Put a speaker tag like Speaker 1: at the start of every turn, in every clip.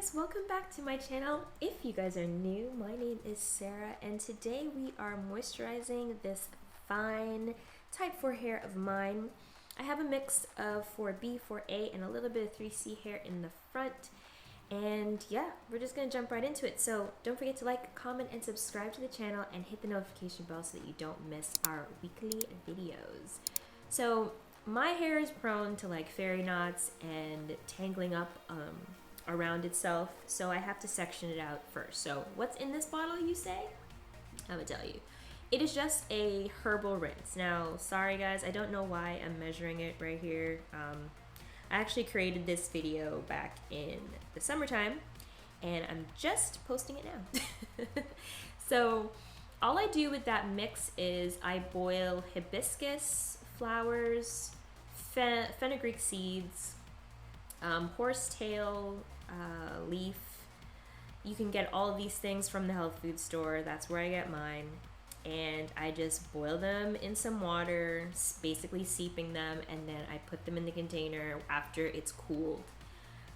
Speaker 1: guys, welcome back to my channel. If you guys are new, my name is Sarah and today we are moisturizing this fine type 4 hair of mine. I have a mix of 4B, 4A, and a little bit of 3C hair in the front. And yeah, we're just gonna jump right into it. So don't forget to like, comment, and subscribe to the channel and hit the notification bell so that you don't miss our weekly videos. So my hair is prone to like fairy knots and tangling up around itself, so I have to section it out first. So what's in this bottle, you say? I'm gonna tell you. It is just a herbal rinse. Now, sorry guys, I don't know why I'm measuring it right here. I actually created this video back in the summertime and I'm just posting it now. So all I do with that mix is I boil hibiscus flowers, fenugreek seeds, horsetail leaf. You can get all of these things from the health food store. That's where I get mine. And I just boil them in some water, basically seeping them, and then I put them in the container after it's cooled.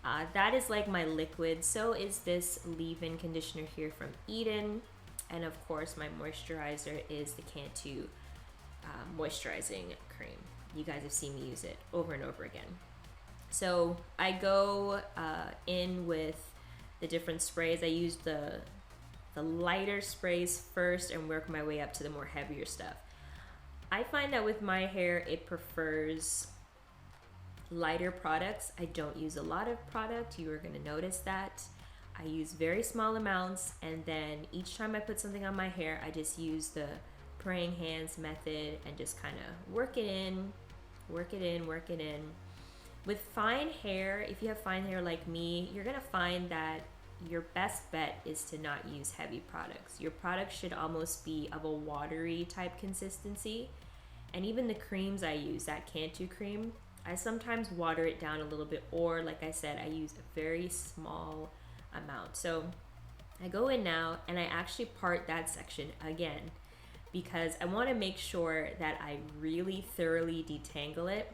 Speaker 1: That is like my liquid. So is this leave-in conditioner here from Eden. And of course my moisturizer is the Cantu moisturizing cream. You guys have seen me use it over and over again. So I go in with the different sprays. I use the lighter sprays first and work my way up to the more heavier stuff. I find that with my hair, it prefers lighter products. I don't use a lot of product. You are going to notice that. I use very small amounts, and then each time I put something on my hair, I just use the praying hands method and just kind of work it in, work it in, work it in. With fine hair, if you have fine hair like me, you're gonna find that your best bet is to not use heavy products. Your product should almost be of a watery type consistency. And even the creams I use, that Cantu cream, I sometimes water it down a little bit, or like I said, I use a very small amount. So I go in now and I actually part that section again because I wanna make sure that I really thoroughly detangle it.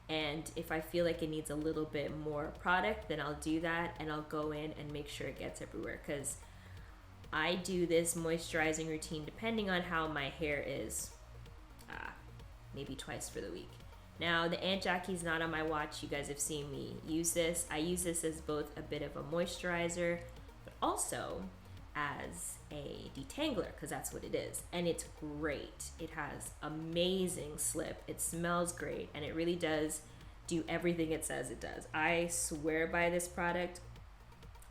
Speaker 1: And if I feel like it needs a little bit more product, then I'll do that and I'll go in and make sure it gets everywhere, because I do this moisturizing routine depending on how my hair is, maybe twice for the week. Now the Aunt Jackie's not on my watch. You guys have seen me use this. I use this as both a bit of a moisturizer, but also as a detangler, because that's what it is. And it's great. It has amazing slip. It smells great, and it really does do everything it says it does. I swear by this product.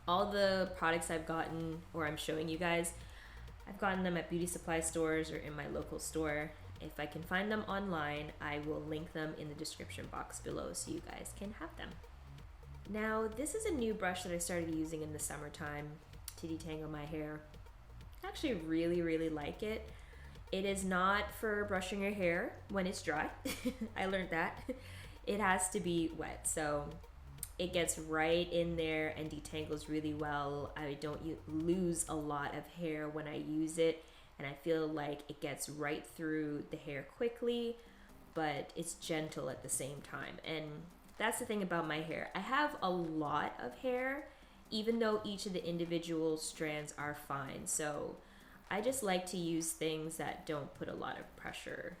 Speaker 1: All the products I've gotten, or I'm showing you guys, I've gotten them at beauty supply stores or in my local store. If I can find them online, I will link them in the description box below so you guys can have them. Now, this is a new brush that I started using in the summertime to detangle my hair. I actually really like it. It is not for brushing your hair when it's dry. I learned that. It has to be wet, so it gets right in there and detangles really well. I don't lose a lot of hair when I use it, and I feel like it gets right through the hair quickly, but it's gentle at the same time. And that's the thing about my hair. I have a lot of hair, even though each of the individual strands are fine. So I just like to use things that don't put a lot of pressure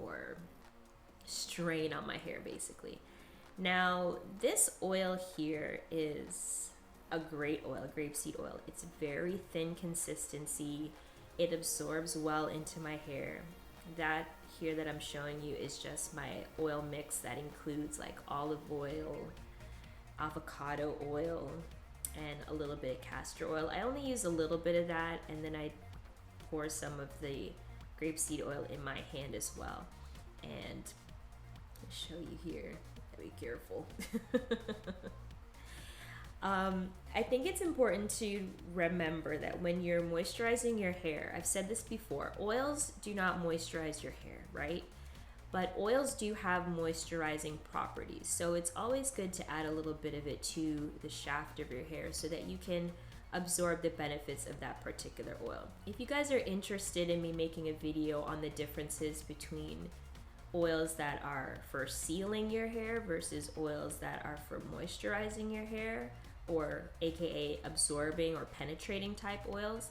Speaker 1: or strain on my hair, basically. Now, this oil here is a great oil, grapeseed oil. It's very thin consistency. It absorbs well into my hair. That here that I'm showing you is just my oil mix that includes like olive oil, avocado oil, and a little bit of castor oil. I only use a little bit of that, and then I pour some of the grapeseed oil in my hand as well. And I'll show you here. Be careful. I think it's important to remember that when you're moisturizing your hair, I've said this before, oils do not moisturize your hair, right? But oils do have moisturizing properties. So it's always good to add a little bit of it to the shaft of your hair so that you can absorb the benefits of that particular oil. If you guys are interested in me making a video on the differences between oils that are for sealing your hair versus oils that are for moisturizing your hair, or aka absorbing or penetrating type oils,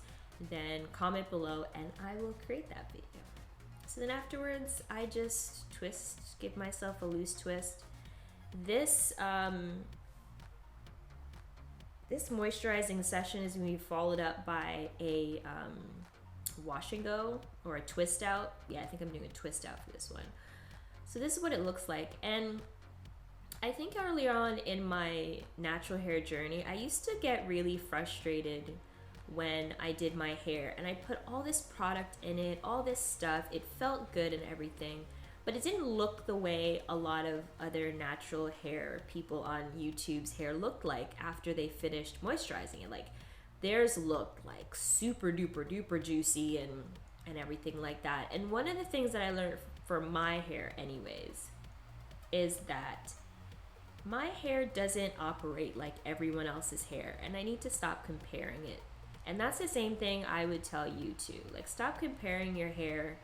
Speaker 1: then comment below and I will create that video. So then afterwards, I just twist, give myself a loose twist. This this moisturizing session is going to be followed up by a wash and go or a twist out. Yeah, I think I'm doing a twist out for this one. So this is what it looks like. And I think early on in my natural hair journey, I used to get really frustrated when I did my hair and I put all this product in it, all this stuff. It felt good and everything, but it didn't look the way a lot of other natural hair people on YouTube's hair looked like after they finished moisturizing it. Like theirs looked like super duper duper juicy and everything like that. And one of the things that I learned for my hair anyways is that my hair doesn't operate like everyone else's hair, and I need to stop comparing it. And that's the same thing I would tell you too. Like, stop comparing your hair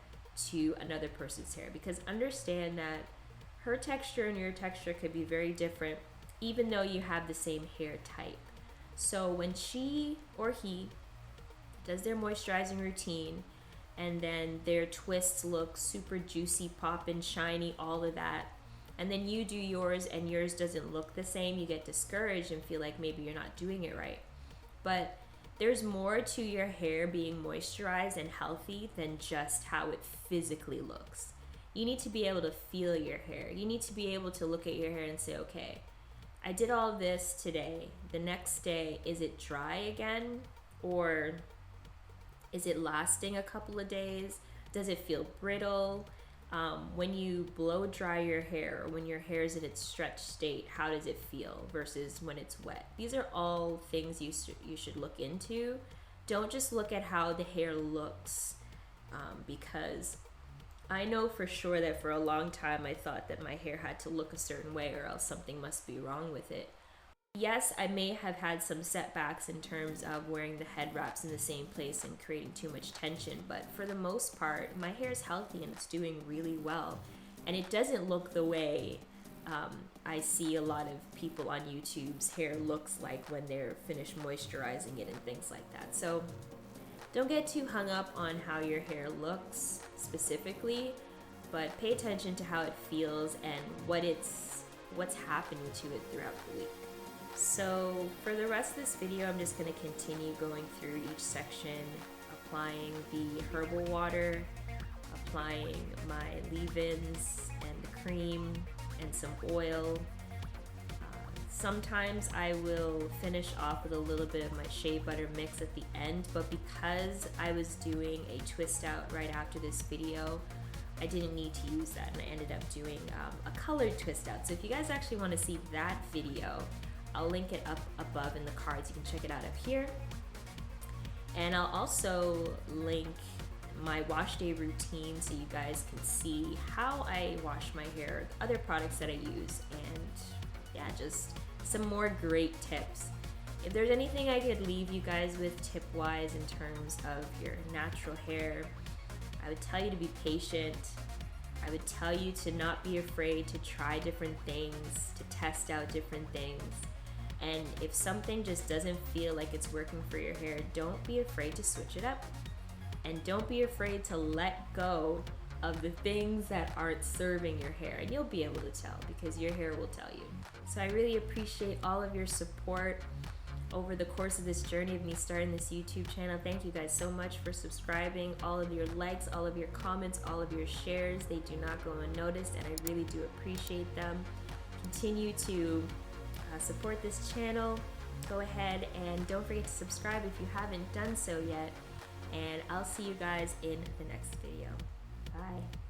Speaker 1: to another person's hair, because understand that her texture and your texture could be very different even though you have the same hair type. So when she or he does their moisturizing routine and then their twists look super juicy, poppin', shiny, all of that, and then you do yours and yours doesn't look the same, you get discouraged and feel like maybe you're not doing it right. But there's more to your hair being moisturized and healthy than just how it physically looks. You need to be able to feel your hair. You need to be able to look at your hair and say, okay, I did all of this today. The next day, is it dry again? Or is it lasting a couple of days? Does it feel brittle? When you blow dry your hair, or when your hair is in its stretched state, how does it feel versus when it's wet? These are all things you should look into. Don't just look at how the hair looks, because I know for sure that for a long time I thought that my hair had to look a certain way or else something must be wrong with it. Yes, I may have had some setbacks in terms of wearing the head wraps in the same place and creating too much tension, but for the most part, my hair is healthy and it's doing really well. And it doesn't look the way I see a lot of people on YouTube's hair looks like when they're finished moisturizing it and things like that. So don't get too hung up on how your hair looks specifically, but pay attention to how it feels and what's happening to it throughout the week. So for the rest of this video, I'm just going to continue going through each section, applying the herbal water, applying my leave-ins and the cream and some oil. Sometimes I will finish off with a little bit of my shea butter mix at the end, but because I was doing a twist out right after this video, I didn't need to use that and I ended up doing a colored twist out. So if you guys actually want to see that video, I'll link it up above in the cards. You can check it out up here. And I'll also link my wash day routine so you guys can see how I wash my hair, other products that I use, and yeah, just some more great tips. If there's anything I could leave you guys with tip-wise in terms of your natural hair, I would tell you to be patient. I would tell you to not be afraid to try different things, to test out different things. And if something just doesn't feel like it's working for your hair, don't be afraid to switch it up. And don't be afraid to let go of the things that aren't serving your hair. And you'll be able to tell because your hair will tell you. So I really appreciate all of your support over the course of this journey of me starting this YouTube channel. Thank you guys so much for subscribing, all of your likes, all of your comments, all of your shares. They do not go unnoticed and I really do appreciate them. Continue to support this channel. Go ahead and don't forget to subscribe if you haven't done so yet. And I'll see you guys in the next video. Bye.